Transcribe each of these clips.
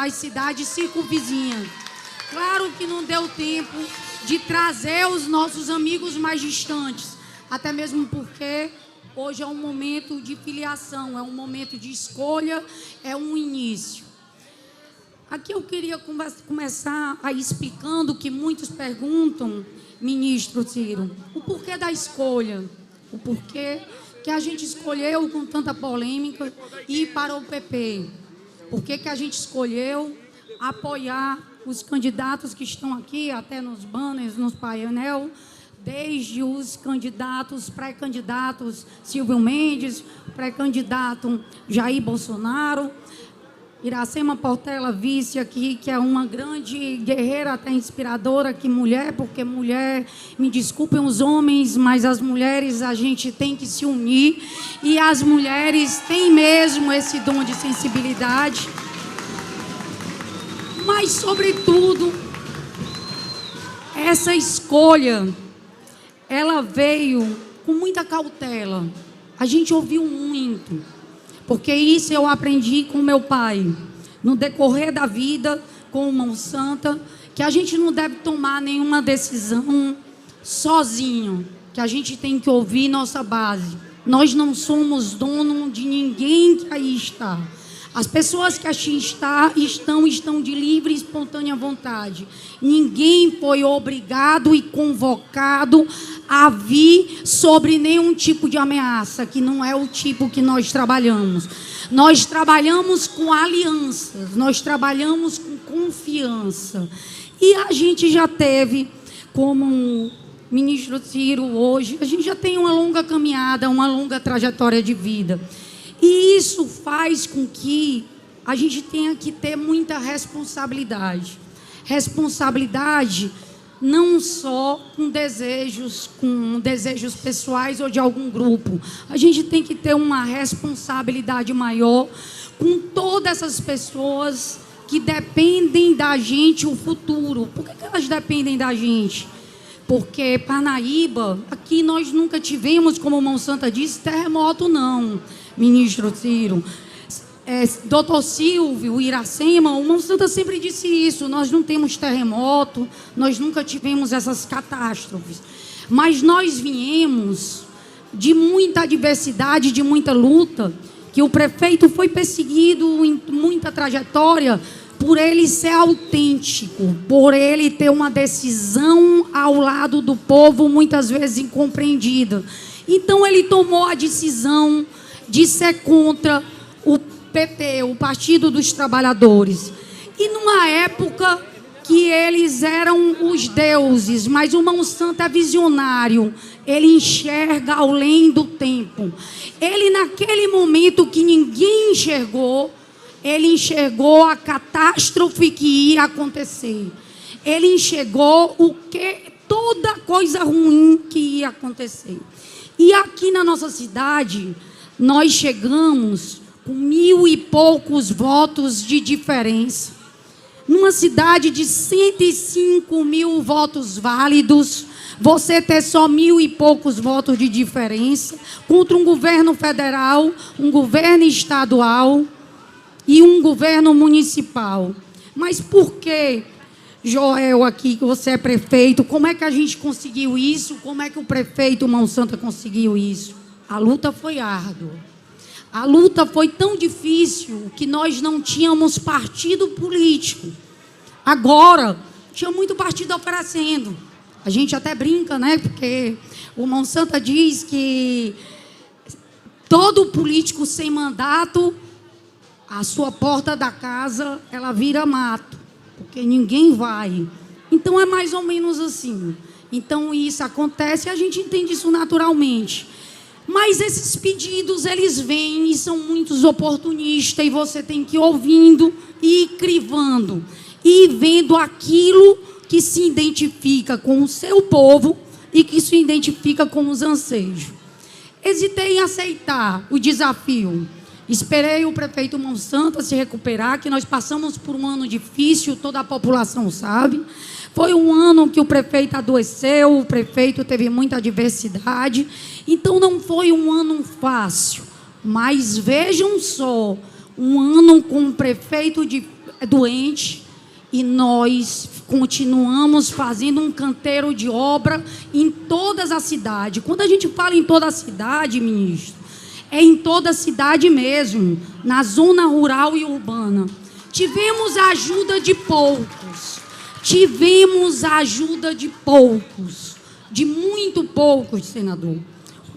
das cidades circunvizinhas. Claro que não deu tempo de trazer os nossos amigos mais distantes, até mesmo porque hoje é um momento de filiação, é um momento de escolha, é um início. Aqui eu queria começar explicando que muitos perguntam, ministro Ciro, o porquê da escolha, o porquê que a gente escolheu com tanta polêmica ir para o PP, por que a gente escolheu apoiar os candidatos que estão aqui, até nos banners, nos painel, desde os candidatos, pré-candidatos Silvio Mendes, pré-candidato Jair Bolsonaro, Iracema Portela, vice aqui, que é uma grande guerreira, até inspiradora, que mulher, porque mulher, me desculpem os homens, mas as mulheres, a gente tem que se unir, e as mulheres têm mesmo esse dom de sensibilidade. Mas, sobretudo, essa escolha, ela veio com muita cautela. A gente ouviu muito, porque isso eu aprendi com meu pai, no decorrer da vida, com o Mão Santa, que a gente não deve tomar nenhuma decisão sozinho, que a gente tem que ouvir nossa base. Nós não somos dono de ninguém que aí está. As pessoas que aqui estão de livre e espontânea vontade. Ninguém foi obrigado e convocado a vir sobre nenhum tipo de ameaça, que não é o tipo que nós trabalhamos. Nós trabalhamos com alianças, nós trabalhamos com confiança. E a gente já teve, como ministro Ciro hoje, a gente já tem uma longa caminhada, uma longa trajetória de vida. E isso faz com que a gente tenha que ter muita responsabilidade. Responsabilidade não só com desejos pessoais ou de algum grupo. A gente tem que ter uma responsabilidade maior com todas essas pessoas que dependem da gente o futuro. Por que elas dependem da gente? Porque Parnaíba, aqui nós nunca tivemos, como o Mão Santa disse, terremoto não, ministro Ciro. Doutor Silvio, Iracema, o Mão Santa sempre disse isso, nós não temos terremoto, nós nunca tivemos essas catástrofes. Mas nós viemos de muita adversidade, de muita luta, que o prefeito foi perseguido em muita trajetória, por ele ser autêntico, por ele ter uma decisão ao lado do povo, muitas vezes incompreendida. Então, ele tomou a decisão de ser contra o PT, o Partido dos Trabalhadores. E numa época que eles eram os deuses, mas o Mão Santa é visionário, ele enxerga além do tempo. Ele, naquele momento que ninguém enxergou, ele enxergou a catástrofe que ia acontecer. Ele enxergou toda coisa ruim que ia acontecer. E aqui na nossa cidade, nós chegamos com 1.000 e poucos votos de diferença. Numa cidade de 105 mil votos válidos, você ter só 1.000 e poucos votos de diferença contra um governo federal, um governo estadual e um governo municipal. Mas por que, Joel, aqui, que você é prefeito, como é que a gente conseguiu isso? Como é que o prefeito Mão Santa conseguiu isso? A luta foi árdua. A luta foi tão difícil que nós não tínhamos partido político. Agora, tinha muito partido oferecendo. A gente até brinca, né? Porque o Mão Santa diz que todo político sem mandato, a sua porta da casa, ela vira mato, porque ninguém vai. Então, é mais ou menos assim. Então, isso acontece e a gente entende isso naturalmente. Mas esses pedidos, eles vêm e são muitos oportunistas, e você tem que ir ouvindo e ir crivando, e vendo aquilo que se identifica com o seu povo e que se identifica com os anseios. Hesitei em aceitar o desafio. Esperei o prefeito Mão Santa se recuperar, que nós passamos por um ano difícil, toda a população sabe. Foi um ano que o prefeito adoeceu, o prefeito teve muita adversidade. Então, não foi um ano fácil. Mas vejam só, um ano com um prefeito é doente e nós continuamos fazendo um canteiro de obra em todas as cidades. Quando a gente fala em toda a cidade, ministro, é em toda a cidade mesmo, na zona rural e urbana. Tivemos a ajuda de poucos. Tivemos a ajuda de poucos. De muito poucos, senador.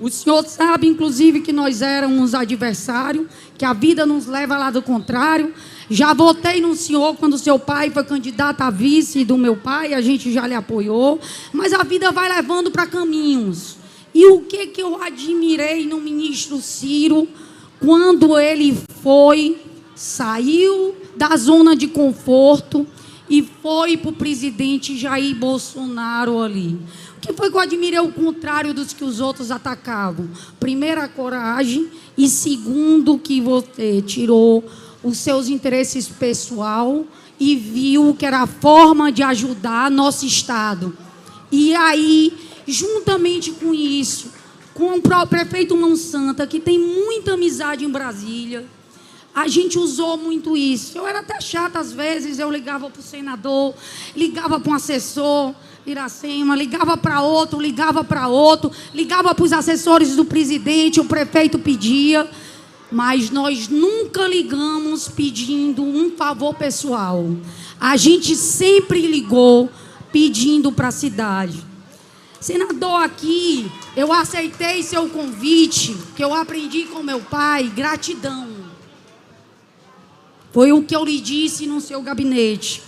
O senhor sabe, inclusive, que nós éramos adversários, que a vida nos leva lá do contrário. Já votei no senhor quando seu pai foi candidato a vice do meu pai, a gente já lhe apoiou. Mas a vida vai levando para caminhos. E o que eu admirei no ministro Ciro, quando ele saiu da zona de conforto e foi para o presidente Jair Bolsonaro ali. O que foi que eu admirei ao contrário dos que os outros atacavam? Primeiro, a coragem, e segundo, que você tirou os seus interesses pessoal e viu que era a forma de ajudar nosso Estado. E aí, juntamente com isso, com o próprio prefeito Mão Santa, que tem muita amizade em Brasília, a gente usou muito isso. Eu era até chata às vezes, eu ligava para o senador, ligava para um assessor, Iracema, ligava para outro, ligava para os assessores do presidente, o prefeito pedia, mas nós nunca ligamos pedindo um favor pessoal. A gente sempre ligou pedindo para a cidade. Senador, aqui eu aceitei seu convite, que eu aprendi com meu pai, gratidão. Foi o que eu lhe disse no seu gabinete.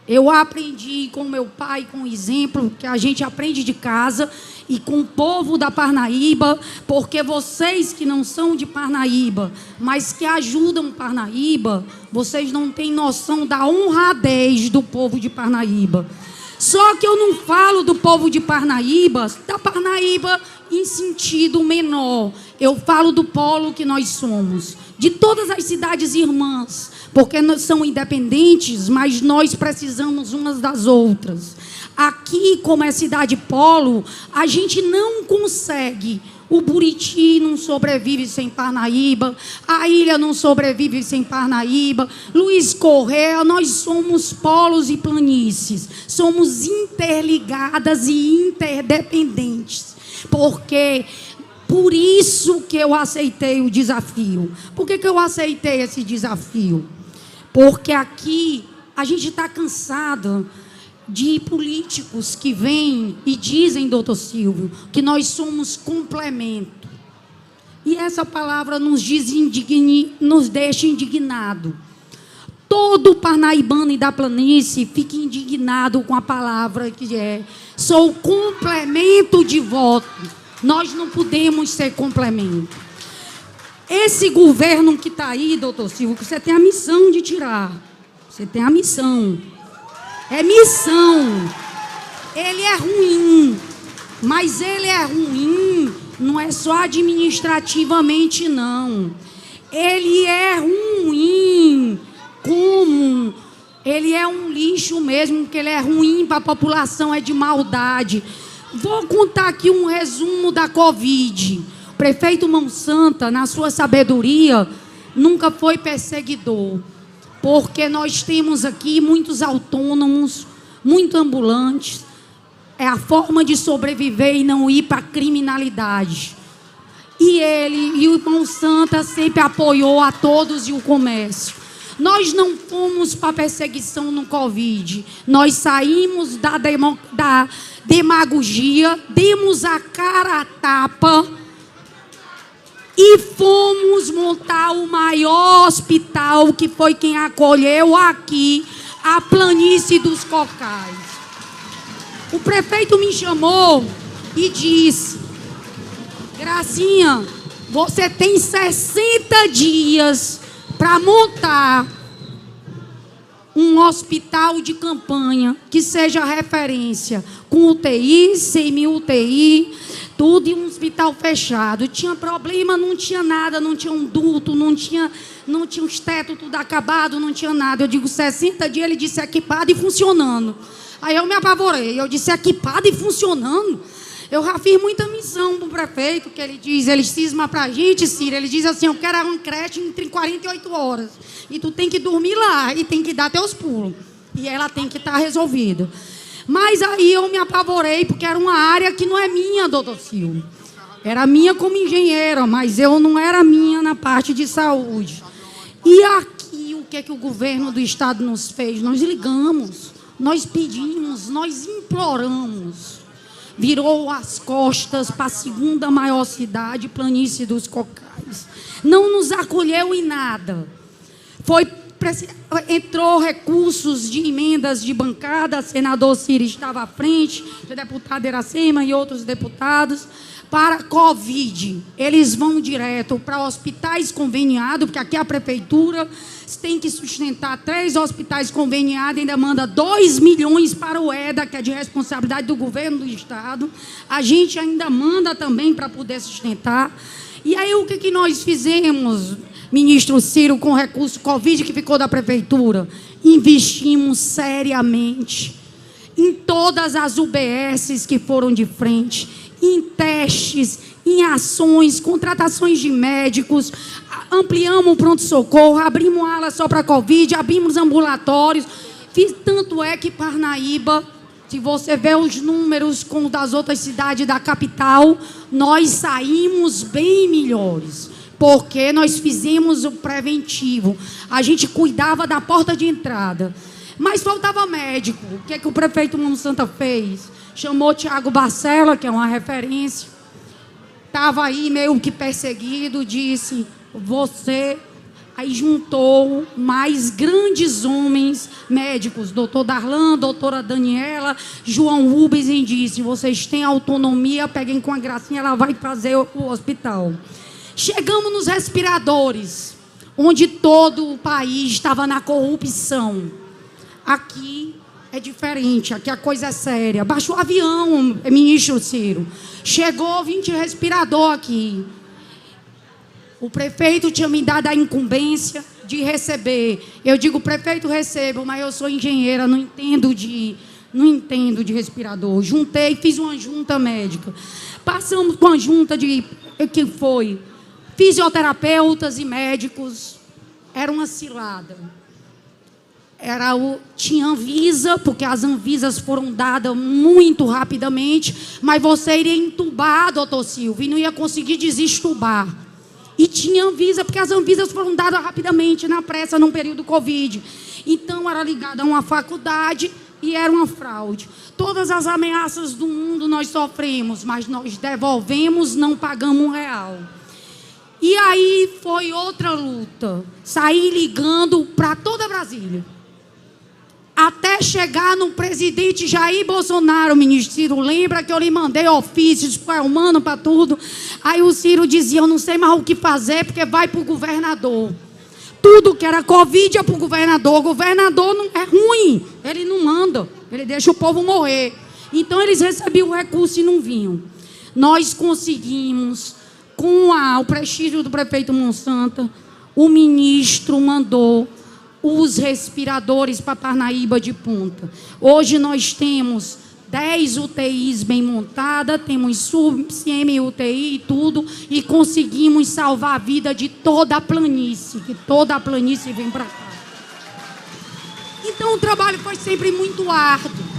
Eu aprendi com meu pai, com o exemplo que a gente aprende de casa e com o povo da Parnaíba, porque vocês que não são de Parnaíba, mas que ajudam Parnaíba, vocês não têm noção da honradez do povo de Parnaíba. Só que eu não falo do povo de Parnaíba, da Parnaíba em sentido menor. Eu falo do polo que nós somos, de todas as cidades irmãs, porque nós somos independentes, mas nós precisamos umas das outras. Aqui, como é cidade polo, a gente não consegue. O Buriti não sobrevive sem Parnaíba, a ilha não sobrevive sem Parnaíba, Luiz Correia, nós somos polos e planícies, somos interligadas e interdependentes, porque por isso que eu aceitei o desafio. Por que eu aceitei esse desafio? Porque aqui a gente está cansado de políticos que vêm e dizem, doutor Silvio, que nós somos complemento. E essa palavra nos deixa indignado. Todo parnaibano e da planície fica indignado com a palavra que é: sou complemento de voto. Nós não podemos ser complemento. Esse governo que está aí, doutor Silvio, que você tem a missão de tirar. Você tem a missão. É missão. Ele é ruim. Mas ele é ruim, não é só administrativamente, não. Ele é ruim como? Ele é um lixo mesmo, porque ele é ruim para a população, é de maldade. Vou contar aqui um resumo da Covid. O prefeito Mão Santa, na sua sabedoria, nunca foi perseguidor. Porque nós temos aqui muitos autônomos, muito ambulantes. É a forma de sobreviver e não ir para a criminalidade. E ele e o Mão Santa sempre apoiou a todos e o comércio. Nós não fomos para perseguição no Covid. Nós saímos da demagogia, demos a cara a tapa e fomos montar o maior hospital, que foi quem acolheu aqui a planície dos Cocais. O prefeito me chamou e disse: Gracinha, você tem 60 dias para montar um hospital de campanha que seja referência, com UTI, semi-UTI, tudo em um hospital fechado. Tinha problema, não tinha nada, não tinha um duto, não tinha os tetos tudo acabado, não tinha nada. Eu digo 60 dias, ele disse equipado e funcionando. Aí eu me apavorei, eu disse equipado e funcionando. Eu já fiz muita missão para o prefeito, que ele cisma para a gente, Ciro, ele diz assim, eu quero uma creche em 48 horas. E tu tem que dormir lá e tem que dar teus pulos. E ela tem que estar resolvida. Mas aí eu me apavorei, porque era uma área que não é minha, doutor Silvio. Era minha como engenheira, mas eu não era minha na parte de saúde. E aqui, o que é que o governo do estado nos fez? Nós ligamos, nós pedimos, nós imploramos. Virou as costas para a segunda maior cidade, Planície dos Cocais. Não nos acolheu em nada. Entrou recursos de emendas de bancada, senador Ciro estava à frente, o deputado Iracema e outros deputados, para Covid. Eles vão direto para hospitais conveniados, porque aqui a prefeitura tem que sustentar 3 hospitais conveniados, ainda manda 2 milhões para o EDA, que é de responsabilidade do governo do estado. A gente ainda manda também para poder sustentar. E aí o que nós fizemos, ministro Ciro, com o recurso Covid que ficou da prefeitura? Investimos seriamente em todas as UBSs que foram de frente, em testes, em ações, contratações de médicos, ampliamos o pronto-socorro, abrimos ala só para Covid, abrimos ambulatórios. Tanto é que Parnaíba, se você vê os números com os das outras cidades da capital, nós saímos bem melhores, porque nós fizemos o preventivo. A gente cuidava da porta de entrada. Mas faltava médico. O que é que o prefeito Monsanto fez? Chamou Tiago Barcela, que é uma referência. Estava aí meio que perseguido, disse, você... Aí juntou mais grandes homens médicos, doutor Darlan, doutora Daniela, João Rubens, e disse, vocês têm autonomia, peguem com a gracinha, ela vai fazer o hospital. Chegamos nos respiradores, onde todo o país estava na corrupção. Aqui é diferente, aqui a coisa é séria. Baixou o avião, ministro Ciro. Chegou 20 respirador aqui. O prefeito tinha me dado a incumbência de receber. Eu digo, prefeito, recebo, mas eu sou engenheira, não entendo de respirador. Juntei, fiz uma junta médica. Passamos com a junta de... que foi? Fisioterapeutas e médicos. Era uma cilada. Tinha Anvisa, porque as Anvisas foram dadas muito rapidamente, mas você iria entubar, doutor Silvio, e não ia conseguir desestubar. E tinha Anvisa, porque as Anvisas foram dadas rapidamente, na pressa, num período Covid. Então, era ligada a uma faculdade e era uma fraude. Todas as ameaças do mundo nós sofremos, mas nós devolvemos, não pagamos R$1. E aí foi outra luta. Saí ligando para toda Brasília. Até chegar no presidente Jair Bolsonaro, ministro Ciro, lembra que eu lhe mandei ofícios para o humano, para tudo. Aí o Ciro dizia, eu não sei mais o que fazer, porque vai para o governador. Tudo que era Covid é para o governador. O governador não, é ruim, ele não manda, ele deixa o povo morrer. Então eles recebiam o recurso e não vinham. Nós conseguimos, com o prestígio do prefeito Monsanto, o ministro mandou os respiradores para Parnaíba de ponta. Hoje nós temos 10 UTIs bem montadas, temos sub-UTI e tudo, e conseguimos salvar a vida de toda a planície, que toda a planície vem para cá. Então o trabalho foi sempre muito árduo.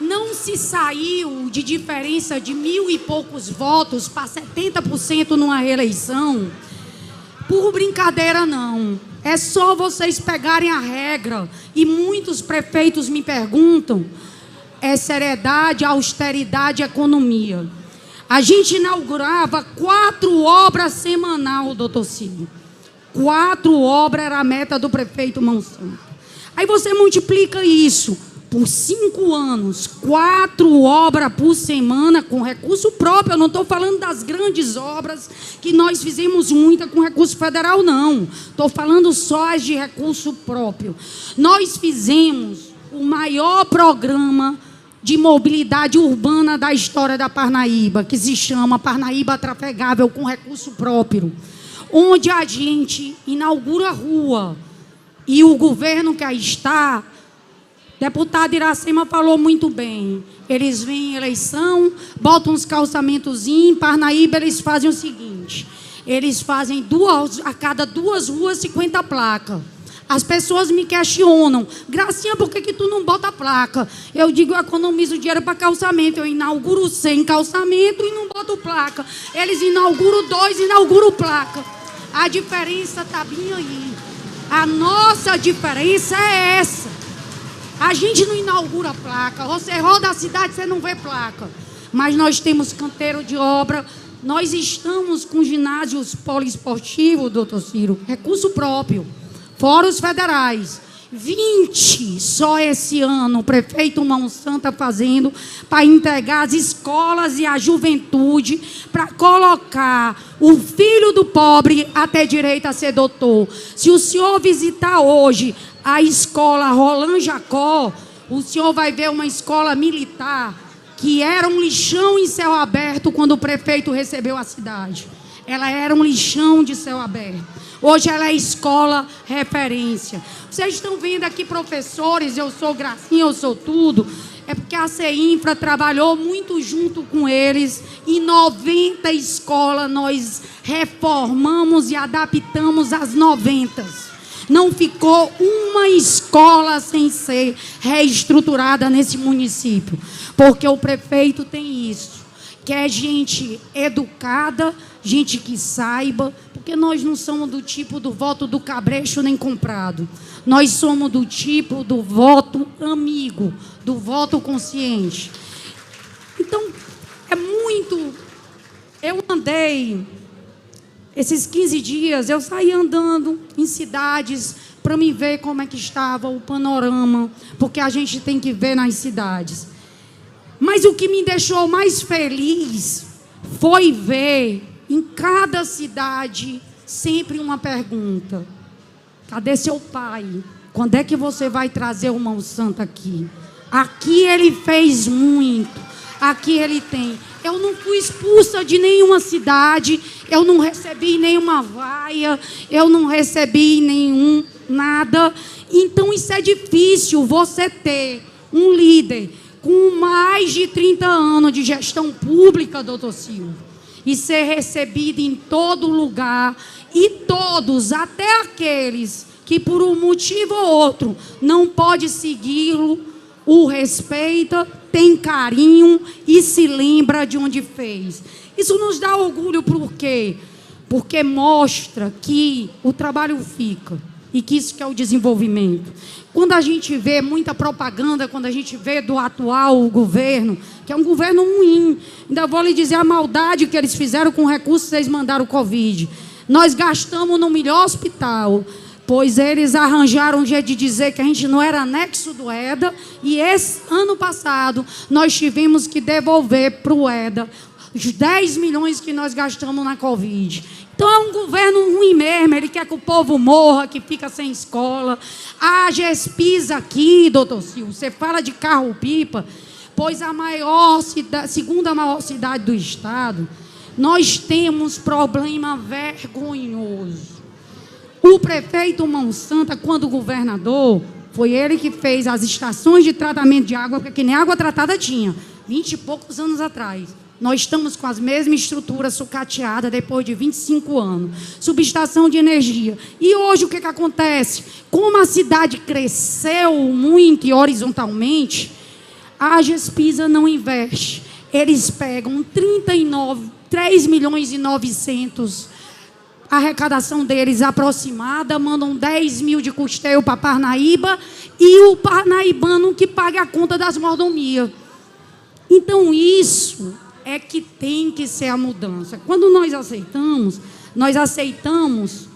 Não se saiu de diferença de 1.000 e poucos votos para 70% numa reeleição por brincadeira, não. É só vocês pegarem a regra. E muitos prefeitos me perguntam, é seriedade, austeridade, economia. A gente inaugurava 4 obras semanal, doutor Ciro. 4 obras era a meta do prefeito Monsanto. Aí você multiplica isso por 5 anos, 4 obras por semana com recurso próprio. Eu não estou falando das grandes obras, que nós fizemos muita com recurso federal, não. Estou falando só as de recurso próprio. Nós fizemos o maior programa de mobilidade urbana da história da Parnaíba, que se chama Parnaíba Trafegável com recurso próprio, onde a gente inaugura rua, E o governo que aí está, deputado Iracema falou muito bem. Eles vêm em eleição, botam uns calçamentos em Parnaíba, eles fazem o seguinte: eles fazem a cada 2 ruas 50 placas. As pessoas me questionam: Gracinha, por que tu não bota placa? Eu digo: eu economizo dinheiro para calçamento. Eu inauguro 100 calçamento e não boto placa. Eles inauguram 2, inauguram placa. A diferença está bem aí. A nossa diferença é essa. A gente não inaugura placa. Você roda a cidade, você não vê placa. Mas nós temos canteiro de obra. Nós estamos com ginásios poliesportivos, doutor Ciro, recurso próprio. Fora os federais. 20 só esse ano o prefeito Mão Santa fazendo para entregar as escolas e a juventude para colocar o filho do pobre a ter direito a ser doutor. Se o senhor visitar hoje a escola Roland Jacó, o senhor vai ver uma escola militar que era um lixão em céu aberto quando o prefeito recebeu a cidade. Ela era um lixão de céu aberto. Hoje ela é escola referência. Vocês estão vendo aqui professores, eu sou Gracinha, eu sou tudo. É porque a CEINFRA trabalhou muito junto com eles. Em 90 escolas nós reformamos e adaptamos as 90. Não ficou uma escola sem ser reestruturada nesse município. Porque o prefeito tem isso. Quer gente educada, gente que saiba, porque nós não somos do tipo do voto do cabresto nem comprado. Nós somos do tipo do voto amigo, do voto consciente. Então, é muito... Eu andei, esses 15 dias, eu saí andando em cidades para me ver como é que estava o panorama, porque a gente tem que ver nas cidades. Mas o que me deixou mais feliz foi ver em cada cidade sempre uma pergunta: cadê seu pai? Quando é que você vai trazer o Mão Santa aqui? Aqui ele fez muito, aqui ele tem. Eu não fui expulsa de nenhuma cidade, eu não recebi nenhuma vaia, eu não recebi nenhum nada. Então isso é difícil, você ter um líder com mais de 30 anos de gestão pública, doutor Silvio, e ser recebido em todo lugar, e todos, até aqueles que por um motivo ou outro não pode segui-lo, o respeita, tem carinho e se lembra de onde fez. Isso nos dá orgulho, por quê? Porque mostra que o trabalho fica. E que isso que é o desenvolvimento. Quando a gente vê muita propaganda, quando a gente vê do atual governo, que é um governo ruim, ainda vou lhe dizer a maldade que eles fizeram com recursos que eles mandaram o Covid. Nós gastamos no melhor hospital, pois eles arranjaram um jeito de dizer que a gente não era anexo do EDA, e esse ano passado nós tivemos que devolver para o EDA os 10 milhões que nós gastamos na Covid. Então é um governo ruim mesmo, ele quer que o povo morra, que fica sem escola. A GESPIS aqui, doutor Silvio, você fala de carro-pipa, pois a maior cidade, segunda maior cidade do estado, nós temos problema vergonhoso. O prefeito Mão Santa, quando governador, foi ele que fez as estações de tratamento de água, porque nem água tratada tinha, 20 e poucos anos atrás. Nós estamos com as mesmas estruturas sucateadas depois de 25 anos. Subestação de energia. E hoje o que acontece? Como a cidade cresceu muito e horizontalmente, a GESPISA não investe. Eles pegam 3 milhões e 900, a arrecadação deles aproximada, mandam 10 mil de custeio para Parnaíba e o parnaibano que paga a conta das mordomias. Então isso é que tem que ser a mudança. Quando nós aceitamos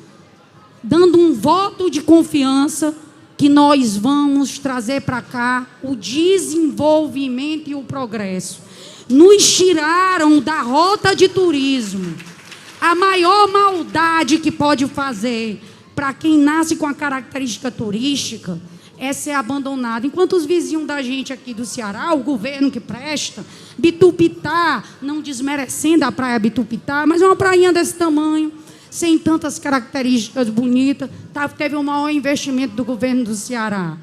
dando um voto de confiança que nós vamos trazer para cá o desenvolvimento e o progresso. Nos tiraram da rota de turismo. A maior maldade que pode fazer para quem nasce com a característica turística é ser abandonado. Enquanto os vizinhos da gente aqui do Ceará, o governo que presta, Bitupitá, não desmerecendo a praia Bitupitá, mas é uma prainha desse tamanho, sem tantas características bonitas, teve o maior investimento do governo do Ceará.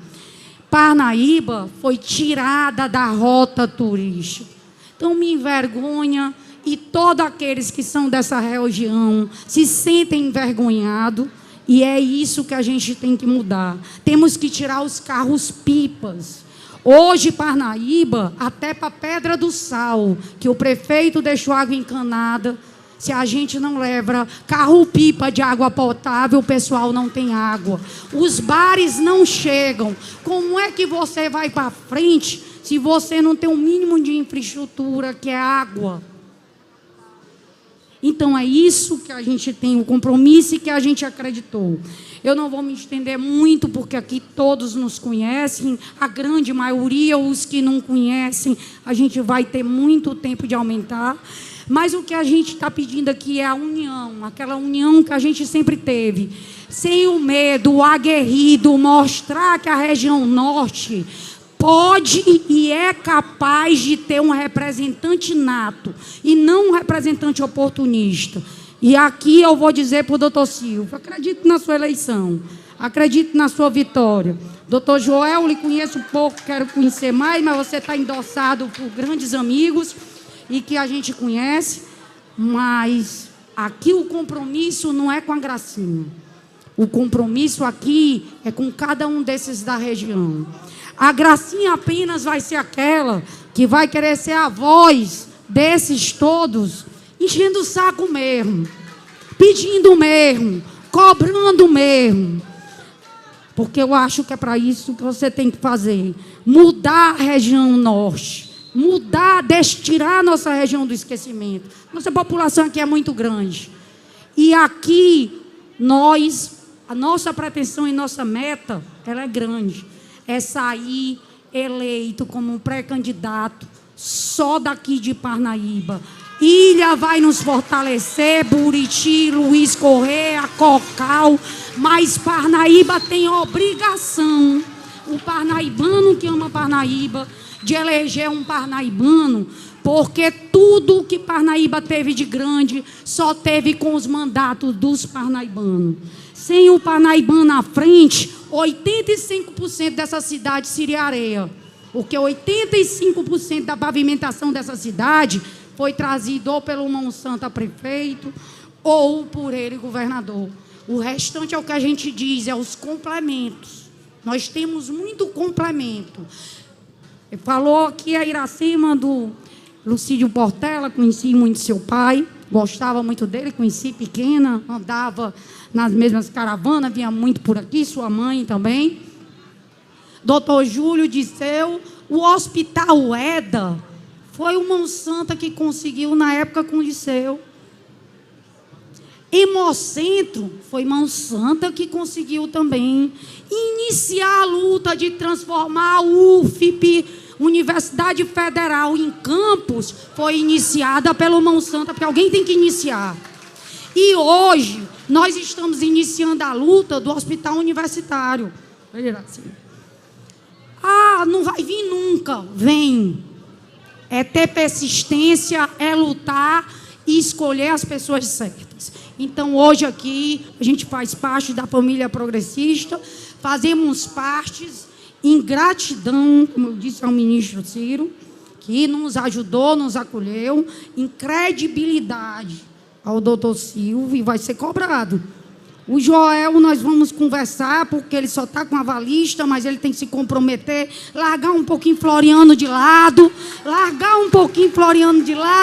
Parnaíba foi tirada da rota turística. Então me envergonha, e todos aqueles que são dessa região se sentem envergonhados, e é isso que a gente tem que mudar. Temos que tirar os carros-pipas. Hoje, Parnaíba, até para Pedra do Sal, que o prefeito deixou água encanada, se a gente não leva carro-pipa de água potável, o pessoal não tem água. Os bares não chegam. Como é que você vai para frente se você não tem um mínimo de infraestrutura, que é água? Então, é isso que a gente tem, o compromisso e que a gente acreditou. Eu não vou me estender muito, porque aqui todos nos conhecem, a grande maioria, os que não conhecem, a gente vai ter muito tempo de aumentar. Mas o que a gente está pedindo aqui é a união, aquela união que a gente sempre teve. Sem o medo, o aguerrido, mostrar que a região norte pode e é capaz de ter um representante nato e não um representante oportunista. E aqui eu vou dizer para o doutor Silvio, acredito na sua eleição, acredito na sua vitória. Doutor Joel, lhe conheço pouco, quero conhecer mais, mas você está endossado por grandes amigos e que a gente conhece, mas aqui o compromisso não é com a Gracinha. O compromisso aqui é com cada um desses da região. A Gracinha apenas vai ser aquela que vai querer ser a voz desses todos, enchendo o saco mesmo, pedindo mesmo, cobrando mesmo. Porque eu acho que é para isso que você tem que fazer. Mudar a região norte. Mudar, tirar a nossa região do esquecimento. Nossa população aqui é muito grande. E aqui, a nossa pretensão e nossa meta, ela é grande. É sair eleito como um pré-candidato só daqui de Parnaíba. Ilha vai nos fortalecer, Buriti, Luiz Correia, Cocal, mas Parnaíba tem obrigação, o parnaibano que ama Parnaíba, de eleger um parnaibano, porque tudo que Parnaíba teve de grande só teve com os mandatos dos parnaibanos. Sem o parnaibano à frente, 85% dessa cidade seria areia, porque 85% da pavimentação dessa cidade foi trazido ou pelo Monsanto prefeito ou por ele governador. O restante é o que a gente diz, é os complementos. Nós temos muito complemento. Falou aqui a Iracema do Lucídio Portela, conheci muito seu pai, gostava muito dele, conheci pequena, andava nas mesmas caravanas, vinha muito por aqui, sua mãe também. Doutor Júlio Disseu, o Hospital EDA, foi o Monsanto que conseguiu na época com o Disseu. Hemocentro, foi Monsanto que conseguiu também. Iniciar a luta de transformar a UFIP, Universidade Federal, em campus, foi iniciada pelo Monsanto, porque alguém tem que iniciar. E hoje, nós estamos iniciando a luta do hospital universitário. Ah, não vai vir nunca. Vem. É ter persistência, é lutar e escolher as pessoas certas. Então, hoje aqui, a gente faz parte da família progressista, fazemos partes em gratidão, como eu disse ao ministro Ciro, que nos ajudou, nos acolheu, em credibilidade ao doutor Silvio, e vai ser cobrado. O Joel, nós vamos conversar, porque ele só está com avalista, mas ele tem que se comprometer, largar um pouquinho Floriano de lado,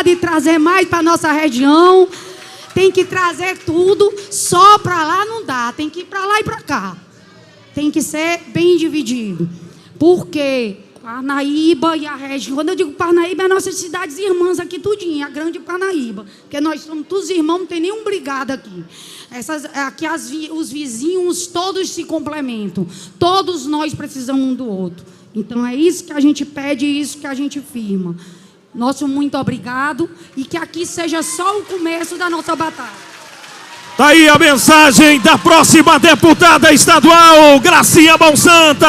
e trazer mais para a nossa região. Tem que trazer tudo, só para lá não dá, tem que ir para lá e para cá. Tem que ser bem dividido. Porque Parnaíba e a região, quando eu digo Parnaíba, é nossas cidades irmãs aqui tudinho, a grande Parnaíba. Porque nós somos todos irmãos, não tem nenhum brigado aqui. Aqui os vizinhos todos se complementam. Todos nós precisamos um do outro. Então é isso que a gente pede e isso que a gente firma. Nosso muito obrigado e que aqui seja só o começo da nossa batalha. Tá aí a mensagem da próxima deputada estadual, Gracinha Monsanto.